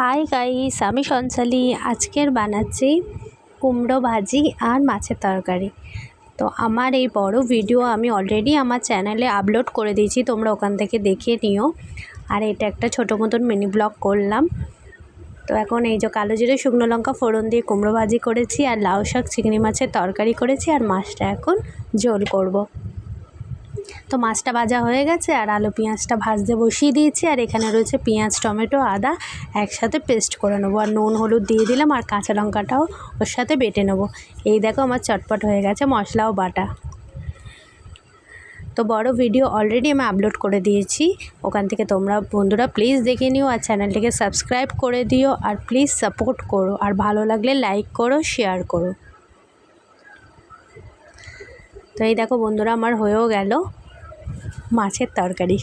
Hi guys, আমি সঞ্চালি। আজকের বানাচ্ছি কুমড়ো ভাজি আর মাছের তরকারি। তো আমার এই বড় ভিডিও আমি অলরেডি আমার চ্যানেলে আপলোড করে দিয়েছি, তোমরা ওখান থেকে দেখে নিও। আর এটা একটা ছোটো মতন মিনি ব্লগ করলাম। তো এখন এই যে কালো জিরে শুকনো লঙ্কা ফোড়ন দিয়ে কুমড়ো ভাজি করেছি, আর লাউ শাক চিংড়ি মাছের তরকারি করেছি, আর মাছটা এখন ঝোল করব। তো মাছটা ভাজা হয়ে গেছে, আর আলু পেঁয়াজটা ভাজতে বসিয়ে দিয়েছি। আর এখানে রয়েছে পেঁয়াজ, টমেটো, আদা একসাথে পেস্ট করে নেবো, আর নুন হলুদ দিয়ে দিলাম, আর কাঁচা লঙ্কাটাও ওর সাথে বেটে নেবো। এই দেখো আমার চটপট হয়ে গেছে মশলাও বাটা। তো বড় ভিডিও অলরেডি আমি আপলোড করে দিয়েছি, ওখান থেকে তোমরা বন্ধুরা প্লিজ দেখে নিও, আর চ্যানেলটিকে সাবস্ক্রাইব করে দিও, আর প্লিজ সাপোর্ট করো, আর ভালো লাগলে লাইক করো, শেয়ার করো। তো এই দেখো বন্ধুরা, আমার হয়েও গেল মাছের তরকারি।